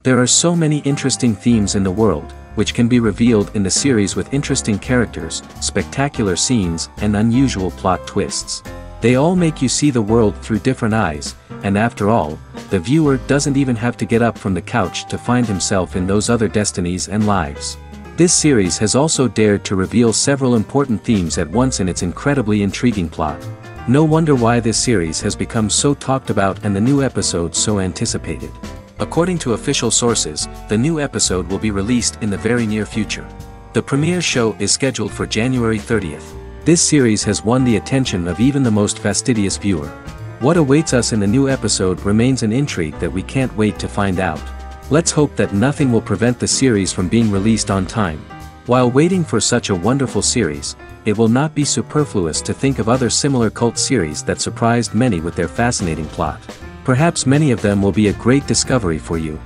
There are so many interesting themes in the world, which can be revealed in the series with interesting characters, spectacular scenes, and unusual plot twists. They all make you see the world through different eyes, and after all, the viewer doesn't even have to get up from the couch to find himself in those other destinies and lives. This series has also dared to reveal several important themes at once in its incredibly intriguing plot. No wonder why this series has become so talked about and the new episodes so anticipated. According to official sources, the new episode will be released in the very near future. The premiere show is scheduled for January 30th. This series has won the attention of even the most fastidious viewer. What awaits us in the new episode remains an intrigue that we can't wait to find out. Let's hope that nothing will prevent the series from being released on time. While waiting for such a wonderful series, it will not be superfluous to think of other similar cult series that surprised many with their fascinating plot. Perhaps many of them will be a great discovery for you.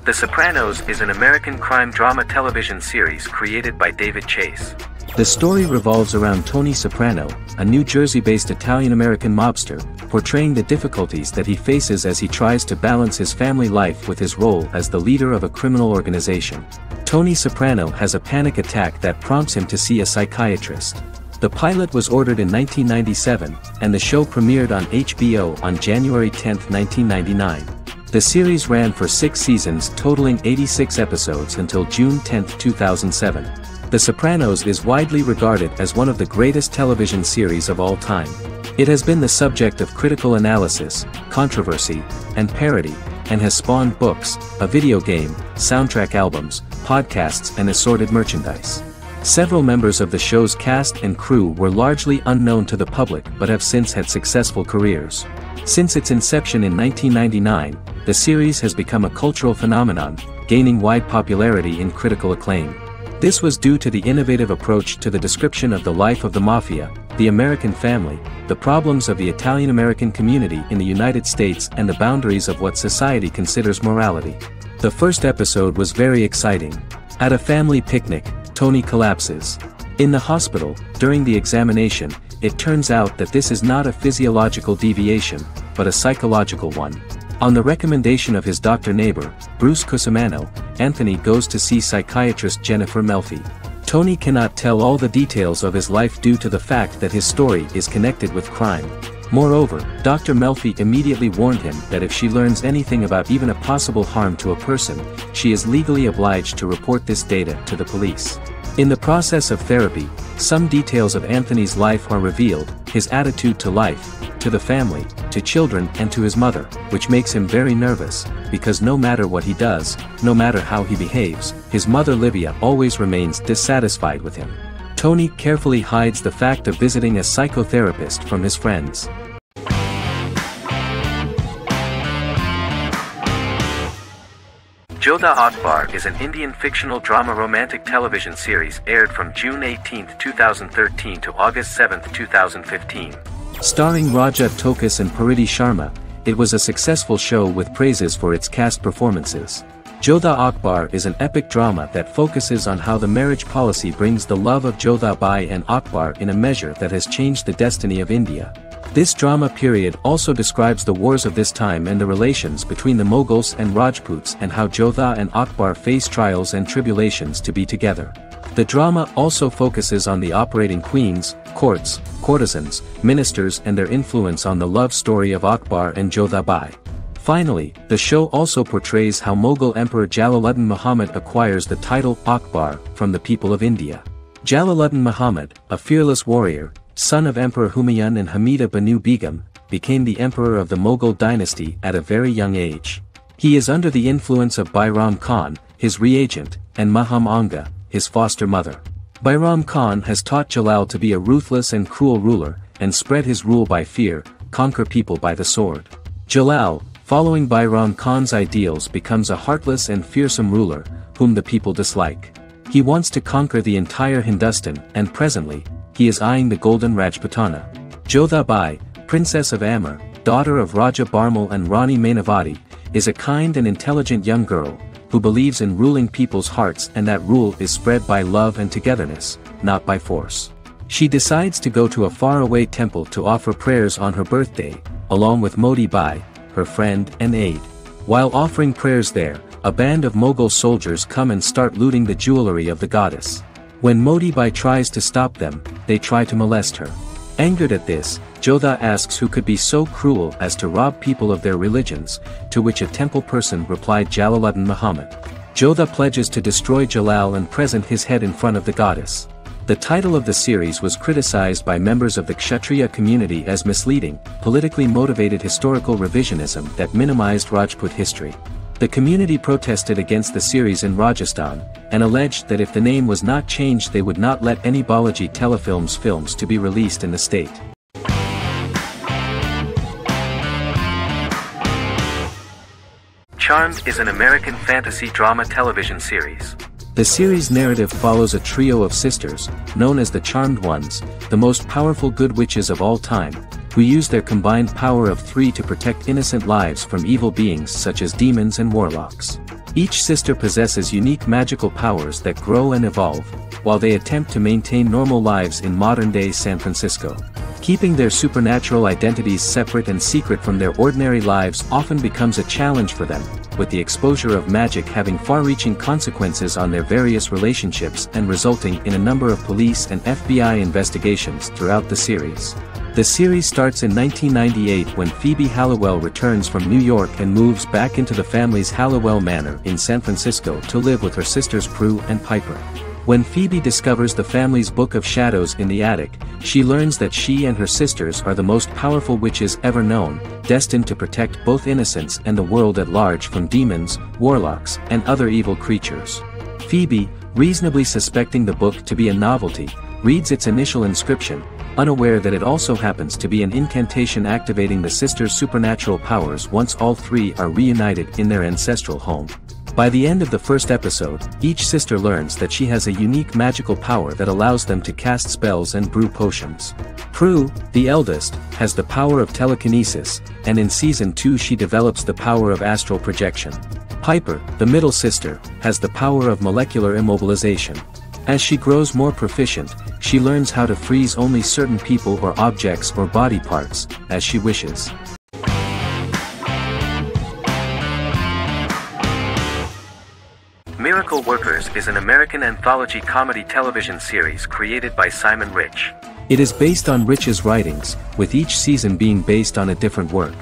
The Sopranos is an American crime drama television series created by David Chase. The story revolves around Tony Soprano, a New Jersey-based Italian-American mobster, portraying the difficulties that he faces as he tries to balance his family life with his role as the leader of a criminal organization. Tony Soprano has a panic attack that prompts him to see a psychiatrist. The pilot was ordered in 1997, and the show premiered on HBO on January 10, 1999. The series ran for 6 seasons totaling 86 episodes until June 10, 2007. The Sopranos is widely regarded as one of the greatest television series of all time. It has been the subject of critical analysis, controversy, and parody, and has spawned books, a video game, soundtrack albums, podcasts, and assorted merchandise. Several members of the show's cast and crew were largely unknown to the public but have since had successful careers. Since its inception in 1999, the series has become a cultural phenomenon, gaining wide popularity and critical acclaim. This was due to the innovative approach to the description of the life of the mafia, the American family, the problems of the Italian-American community in the United States, and the boundaries of what society considers morality. The first episode was very exciting. At a family picnic, Tony collapses. In the hospital, during the examination, it turns out that this is not a physiological deviation, but a psychological one. On the recommendation of his doctor neighbor, Bruce Cusimano, Anthony goes to see psychiatrist Jennifer Melfi. Tony cannot tell all the details of his life due to the fact that his story is connected with crime. Moreover, Dr. Melfi immediately warned him that if she learns anything about even a possible harm to a person, she is legally obliged to report this data to the police. In the process of therapy, some details of Anthony's life are revealed, his attitude to life, to the family, to children, and to his mother, which makes him very nervous, because no matter what he does, no matter how he behaves, his mother Livia always remains dissatisfied with him. Tony carefully hides the fact of visiting a psychotherapist from his friends. Jodha Akbar is an Indian fictional drama romantic television series aired from June 18, 2013 to August 7, 2015. Starring Raja Tokas and Pariti Sharma, it was a successful show with praises for its cast performances. Jodha Akbar is an epic drama that focuses on how the marriage policy brings the love of Jodha Bai and Akbar in a measure that has changed the destiny of India. This drama period also describes the wars of this time and the relations between the Mughals and Rajputs and how Jodha and Akbar face trials and tribulations to be together. The drama also focuses on the operating queens, courts, courtesans, ministers and their influence on the love story of Akbar and Jodha Bai. Finally, the show also portrays how Mughal Emperor Jalaluddin Muhammad acquires the title Akbar from the people of India. Jalaluddin Muhammad, a fearless warrior, son of Emperor Humayun and Hamida Banu Begum, became the emperor of the Mughal dynasty at a very young age. He is under the influence of Bairam Khan, his reagent, and Maham Anga, his foster mother. Bairam Khan has taught Jalal to be a ruthless and cruel ruler, and spread his rule by fear, conquer people by the sword. Jalal, following Bairam Khan's ideals, becomes a heartless and fearsome ruler, whom the people dislike. He wants to conquer the entire Hindustan, and presently, he is eyeing the Golden Rajputana. Jodha Bai, Princess of Amber, daughter of Raja Barmal and Rani Mainavati, is a kind and intelligent young girl, who believes in ruling people's hearts and that rule is spread by love and togetherness, not by force. She decides to go to a faraway temple to offer prayers on her birthday, along with Modi Bai, her friend and aide. While offering prayers there, a band of Mughal soldiers come and start looting the jewelry of the goddess. When Modi Bai tries to stop them, they try to molest her. Angered at this, Jodha asks who could be so cruel as to rob people of their religions, to which a temple person replied Jalaluddin Muhammad. Jodha pledges to destroy Jalal and present his head in front of the goddess. The title of the series was criticized by members of the Kshatriya community as misleading, politically motivated historical revisionism that minimized Rajput history. The community protested against the series in Rajasthan, and alleged that if the name was not changed they would not let any Balaji telefilms films to be released in the state. Charmed is an American fantasy drama television series. The series' narrative follows a trio of sisters, known as the Charmed Ones, the most powerful good witches of all time, who use their combined power of 3 to protect innocent lives from evil beings such as demons and warlocks. Each sister possesses unique magical powers that grow and evolve, while they attempt to maintain normal lives in modern-day San Francisco. Keeping their supernatural identities separate and secret from their ordinary lives often becomes a challenge for them, with the exposure of magic having far-reaching consequences on their various relationships and resulting in a number of police and FBI investigations throughout the series. The series starts in 1998 when Phoebe Halliwell returns from New York and moves back into the family's Halliwell Manor in San Francisco to live with her sisters Prue and Piper. When Phoebe discovers the family's Book of Shadows in the attic, she learns that she and her sisters are the most powerful witches ever known, destined to protect both innocents and the world at large from demons, warlocks, and other evil creatures. Phoebe, reasonably suspecting the book to be a novelty, reads its initial inscription, unaware that it also happens to be an incantation activating the sisters' supernatural powers once all three are reunited in their ancestral home. By the end of the first episode, each sister learns that she has a unique magical power that allows them to cast spells and brew potions. Prue, the eldest, has the power of telekinesis, and in Season 2 she develops the power of astral projection. Piper, the middle sister, has the power of molecular immobilization. As she grows more proficient, she learns how to freeze only certain people or objects or body parts, as she wishes. Miracle Workers is an American anthology comedy television series created by Simon Rich. It is based on Rich's writings, with each season being based on a different work.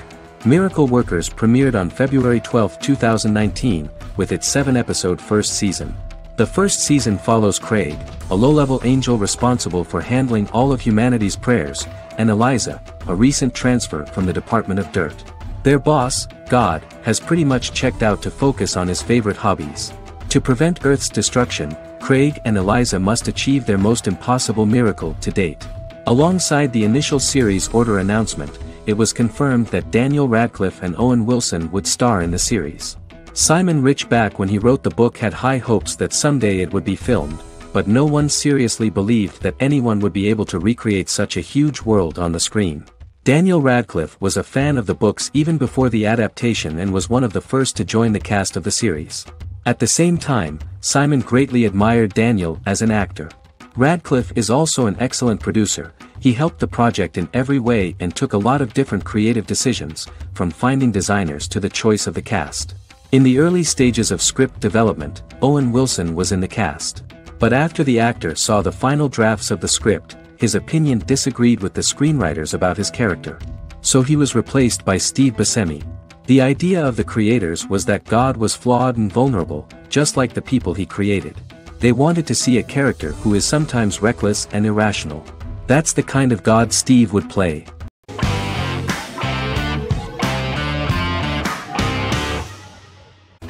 Miracle Workers premiered on February 12, 2019, with its 7-episode first season. The first season follows Craig, a low-level angel responsible for handling all of humanity's prayers, and Eliza, a recent transfer from the Department of Dirt. Their boss, God, has pretty much checked out to focus on his favorite hobbies. To prevent Earth's destruction, Craig and Eliza must achieve their most impossible miracle to date. Alongside the initial series order announcement, it was confirmed that Daniel Radcliffe and Owen Wilson would star in the series. Simon Rich back when he wrote the book had high hopes that someday it would be filmed, but no one seriously believed that anyone would be able to recreate such a huge world on the screen. Daniel Radcliffe was a fan of the books even before the adaptation and was one of the first to join the cast of the series. At the same time, Simon greatly admired Daniel as an actor. Radcliffe is also an excellent producer. He helped the project in every way and took a lot of different creative decisions, from finding designers to the choice of the cast. In the early stages of script development, Owen Wilson was in the cast. But after the actor saw the final drafts of the script, his opinion disagreed with the screenwriters about his character. So he was replaced by Steve Buscemi. The idea of the creators was that God was flawed and vulnerable, just like the people he created. They wanted to see a character who is sometimes reckless and irrational. That's the kind of God Steve would play.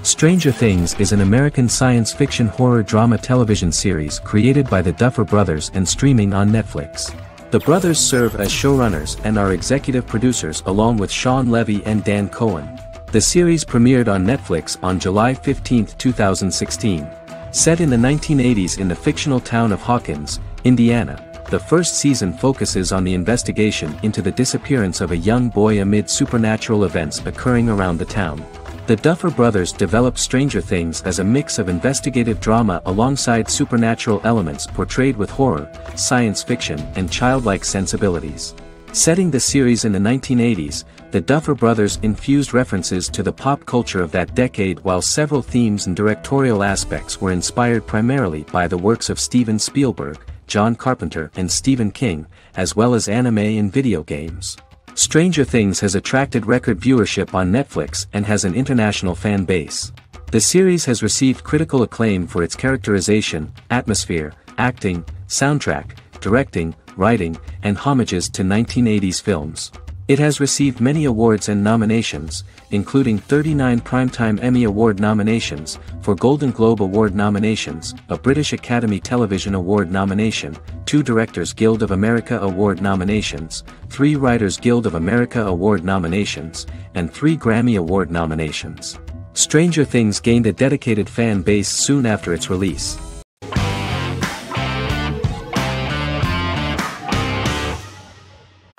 Stranger Things is an American science fiction horror drama television series created by the Duffer Brothers and streaming on Netflix. The brothers serve as showrunners and are executive producers along with Sean Levy and Dan Cohen. The series premiered on Netflix on July 15, 2016. Set in the 1980s in the fictional town of Hawkins, Indiana, the first season focuses on the investigation into the disappearance of a young boy amid supernatural events occurring around the town. The Duffer Brothers developed Stranger Things as a mix of investigative drama alongside supernatural elements portrayed with horror, science fiction, and childlike sensibilities. Setting the series in the 1980s, the Duffer Brothers infused references to the pop culture of that decade, while several themes and directorial aspects were inspired primarily by the works of Steven Spielberg, John Carpenter, and Stephen King, as well as anime and video games. Stranger Things has attracted record viewership on Netflix and has an international fan base. The series has received critical acclaim for its characterization, atmosphere, acting, soundtrack, directing, writing, and homages to 1980s films. It has received many awards and nominations, including 39 Primetime Emmy Award nominations, 4 Golden Globe Award nominations, a British Academy Television Award nomination, 2 Directors Guild of America Award nominations, 3 Writers Guild of America Award nominations, and 3 Grammy Award nominations. Stranger Things gained a dedicated fan base soon after its release.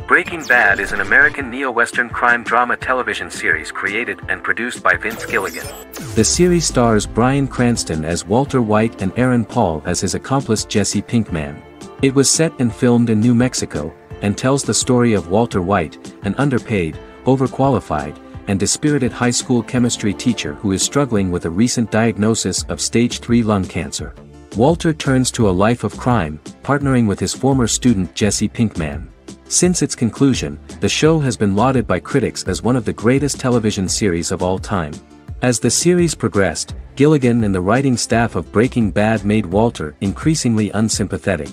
Breaking Bad is an American neo-Western crime drama television series created and produced by Vince Gilligan. The series stars Bryan Cranston as Walter White and Aaron Paul as his accomplice Jesse Pinkman. It was set and filmed in New Mexico, and tells the story of Walter White, an underpaid, overqualified, and dispirited high school chemistry teacher who is struggling with a recent diagnosis of stage 3 lung cancer. Walter turns to a life of crime, partnering with his former student Jesse Pinkman. Since its conclusion, the show has been lauded by critics as one of the greatest television series of all time. As the series progressed, Gilligan and the writing staff of Breaking Bad made Walter increasingly unsympathetic.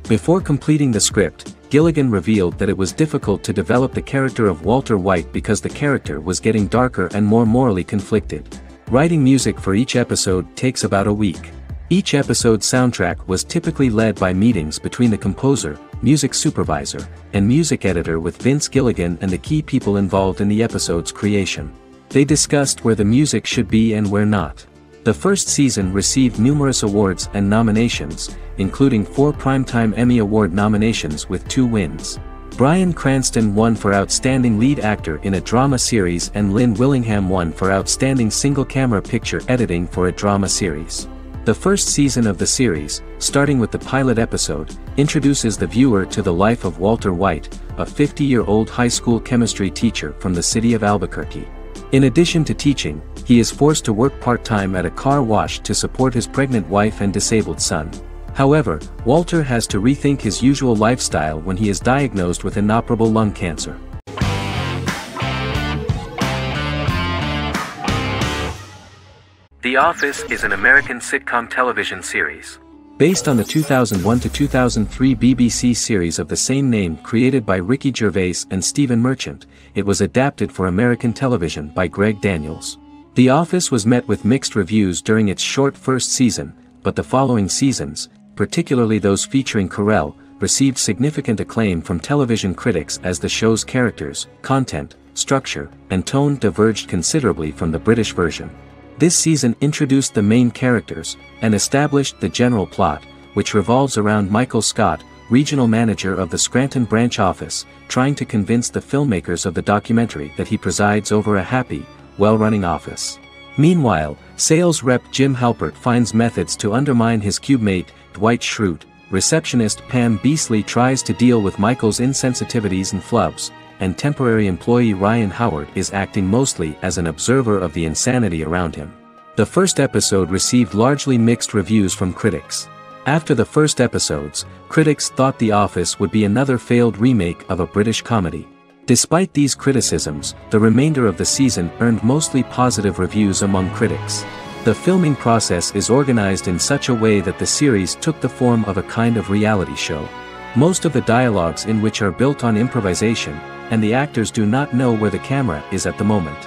Before completing the script, Gilligan revealed that it was difficult to develop the character of Walter White because the character was getting darker and more morally conflicted. Writing music for each episode takes about a week. Each episode's soundtrack was typically led by meetings between the composer, music supervisor, and music editor with Vince Gilligan and the key people involved in the episode's creation. They discussed where the music should be and where not. The first season received numerous awards and nominations, including 4 Primetime Emmy Award nominations with 2 wins. Bryan Cranston won for Outstanding Lead Actor in a Drama Series and Lynn Willingham won for Outstanding Single-Camera Picture Editing for a Drama Series. The first season of the series, starting with the pilot episode, introduces the viewer to the life of Walter White, a 50-year-old high school chemistry teacher from the city of Albuquerque. In addition to teaching, he is forced to work part-time at a car wash to support his pregnant wife and disabled son. However, Walter has to rethink his usual lifestyle when he is diagnosed with inoperable lung cancer. The Office is an American sitcom television series. Based on the 2001 to 2003 BBC series of the same name created by Ricky Gervais and Stephen Merchant, it was adapted for American television by Greg Daniels. The Office was met with mixed reviews during its short first season, but the following seasons, particularly those featuring Carell, received significant acclaim from television critics as the show's characters, content, structure, and tone diverged considerably from the British version. This season introduced the main characters, and established the general plot, which revolves around Michael Scott, regional manager of the Scranton branch office, trying to convince the filmmakers of the documentary that he presides over a happy, well-running office. Meanwhile, sales rep Jim Halpert finds methods to undermine his cube-mate, Dwight Schrute. Receptionist Pam Beasley tries to deal with Michael's insensitivities and flubs, and temporary employee Ryan Howard is acting mostly as an observer of the insanity around him. The first episode received largely mixed reviews from critics. After the first episodes, critics thought The Office would be another failed remake of a British comedy. Despite these criticisms, the remainder of the season earned mostly positive reviews among critics. The filming process is organized in such a way that the series took the form of a kind of reality show. Most of the dialogues in which are built on improvisation, and the actors do not know where the camera is at the moment.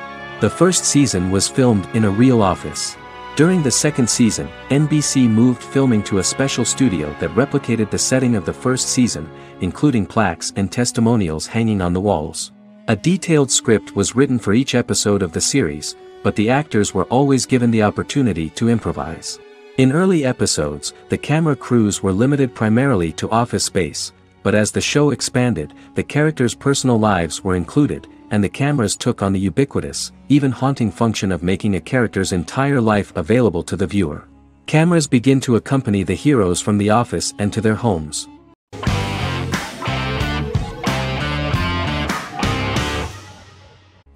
The first season was filmed in a real office. During the second season, NBC moved filming to a special studio that replicated the setting of the first season, including plaques and testimonials hanging on the walls. A detailed script was written for each episode of the series, but the actors were always given the opportunity to improvise. In early episodes, the camera crews were limited primarily to office space, but as the show expanded, the characters' personal lives were included, and the cameras took on the ubiquitous, even haunting function of making a character's entire life available to the viewer. Cameras begin to accompany the heroes from the office and to their homes.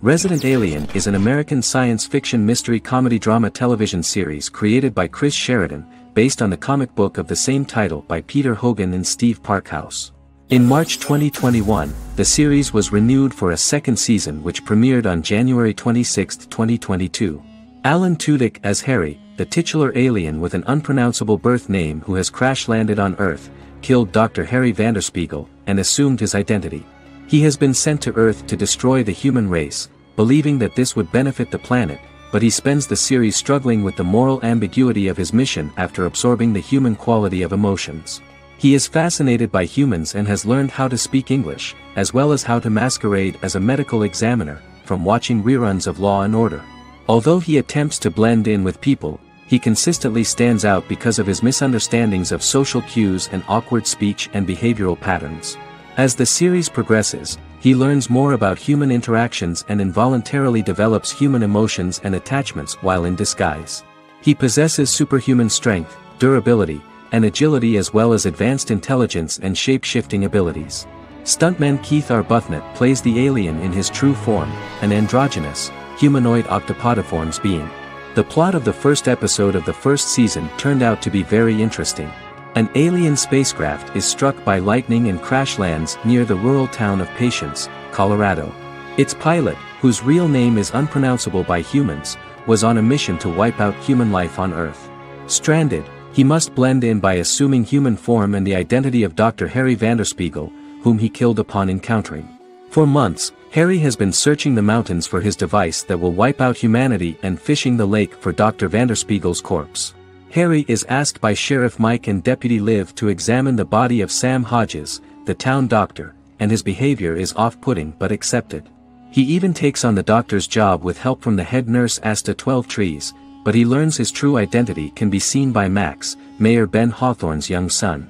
Resident Alien is an American science fiction mystery comedy drama television series created by Chris Sheridan, based on the comic book of the same title by Peter Hogan and Steve Parkhouse. In March 2021, the series was renewed for a second season which premiered on January 26, 2022. Alan Tudyk as Harry, the titular alien with an unpronounceable birth name who has crash-landed on Earth, killed Dr. Harry Vanderspiegel, and assumed his identity. He has been sent to Earth to destroy the human race, believing that this would benefit the planet, but he spends the series struggling with the moral ambiguity of his mission after absorbing the human quality of emotions. He is fascinated by humans and has learned how to speak English, as well as how to masquerade as a medical examiner, from watching reruns of Law and Order. Although he attempts to blend in with people, he consistently stands out because of his misunderstandings of social cues and awkward speech and behavioral patterns. As the series progresses, he learns more about human interactions and involuntarily develops human emotions and attachments while in disguise. He possesses superhuman strength, durability, and agility as well as advanced intelligence and shape-shifting abilities. Stuntman Keith Arbuthnot plays the alien in his true form, an androgynous, humanoid octopodiforms being. The plot of the first episode of the first season turned out to be very interesting. An alien spacecraft is struck by lightning and crash lands near the rural town of Patience, Colorado. Its pilot, whose real name is unpronounceable by humans, was on a mission to wipe out human life on Earth. Stranded, he must blend in by assuming human form and the identity of Dr. Harry Vanderspiegel, whom he killed upon encountering. For months, Harry has been searching the mountains for his device that will wipe out humanity and fishing the lake for Dr. Vanderspiegel's corpse. Harry is asked by Sheriff Mike and Deputy Liv to examine the body of Sam Hodges, the town doctor, and his behavior is off-putting but accepted. He even takes on the doctor's job with help from the head nurse Asta 12 Trees, but he learns his true identity can be seen by Max, Mayor Ben Hawthorne's young son.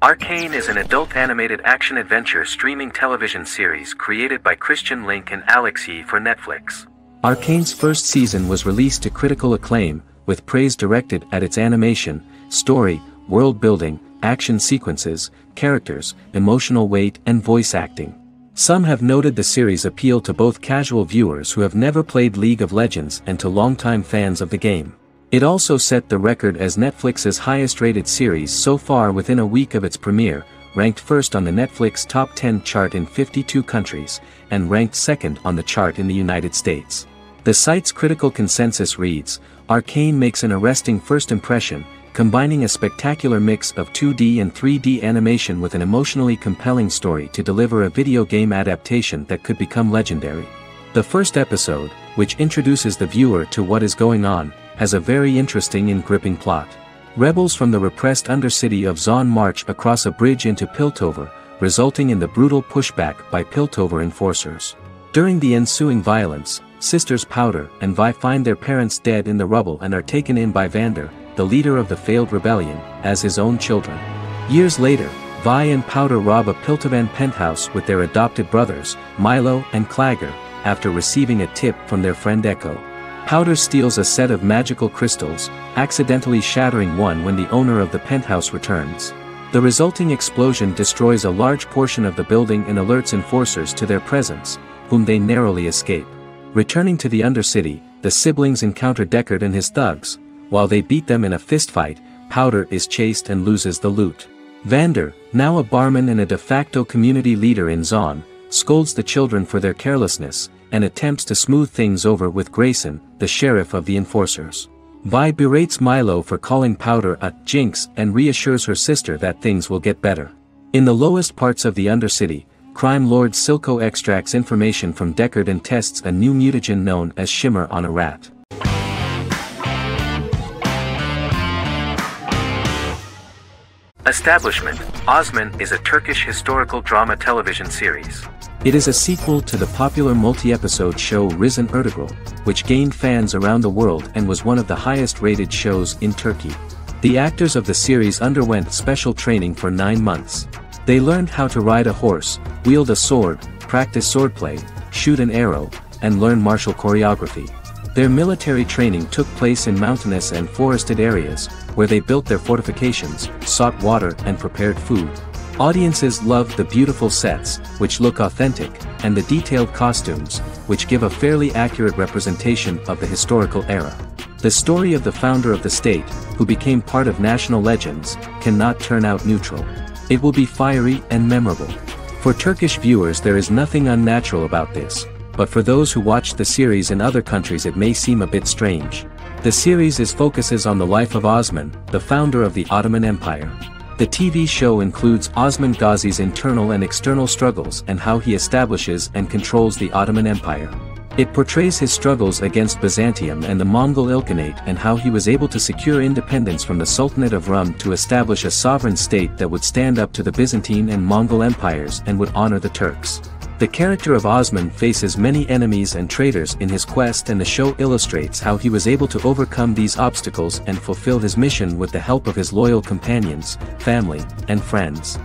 Arcane is an adult animated action-adventure streaming television series created by Christian Link and Alex Yee for Netflix. Arcane's first season was released to critical acclaim, with praise directed at its animation, story, world-building, action sequences, characters, emotional weight and voice acting. Some have noted the series' appeal to both casual viewers who have never played League of Legends and to longtime fans of the game. It also set the record as Netflix's highest-rated series so far within a week of its premiere, ranked first on the Netflix Top 10 chart in 52 countries, and ranked second on the chart in the United States. The site's critical consensus reads, "Arcane makes an arresting first impression, combining a spectacular mix of 2D and 3D animation with an emotionally compelling story to deliver a video game adaptation that could become legendary." The first episode, which introduces the viewer to what is going on, has a very interesting and gripping plot. Rebels from the repressed undercity of Zon march across a bridge into Piltover, resulting in the brutal pushback by Piltover enforcers. During the ensuing violence, sisters Powder and Vi find their parents dead in the rubble and are taken in by Vander, the leader of the failed rebellion, as his own children. Years later, Vi and Powder rob a Piltovan penthouse with their adopted brothers, Milo and Clagger, after receiving a tip from their friend Echo. Powder steals a set of magical crystals, accidentally shattering one when the owner of the penthouse returns. The resulting explosion destroys a large portion of the building and alerts enforcers to their presence, whom they narrowly escape. Returning to the Undercity, the siblings encounter Deckard and his thugs. While they beat them in a fistfight, Powder is chased and loses the loot. Vander, now a barman and a de facto community leader in Zon, scolds the children for their carelessness, and attempts to smooth things over with Grayson, the sheriff of the enforcers. Vi berates Milo for calling Powder a jinx and reassures her sister that things will get better. In the lowest parts of the Undercity, crime lord Silco extracts information from Deckard and tests a new mutagen known as Shimmer on a rat. Establishment, Osman is a Turkish historical drama television series. It is a sequel to the popular multi-episode show Risen Ertugrul, which gained fans around the world and was one of the highest-rated shows in Turkey. The actors of the series underwent special training for 9 months. They learned how to ride a horse, wield a sword, practice swordplay, shoot an arrow, and learn martial choreography. Their military training took place in mountainous and forested areas, where they built their fortifications, sought water and prepared food. Audiences loved the beautiful sets, which look authentic, and the detailed costumes, which give a fairly accurate representation of the historical era. The story of the founder of the state, who became part of national legends, cannot turn out neutral. It will be fiery and memorable. For Turkish viewers there is nothing unnatural about this, but for those who watch the series in other countries it may seem a bit strange. The series focuses on the life of Osman, the founder of the Ottoman Empire. The TV show includes Osman Ghazi's internal and external struggles and how he establishes and controls the Ottoman Empire. It portrays his struggles against Byzantium and the Mongol Ilkhanate and how he was able to secure independence from the Sultanate of Rum to establish a sovereign state that would stand up to the Byzantine and Mongol empires and would honor the Turks. The character of Osman faces many enemies and traitors in his quest, and the show illustrates how he was able to overcome these obstacles and fulfill his mission with the help of his loyal companions, family, and friends.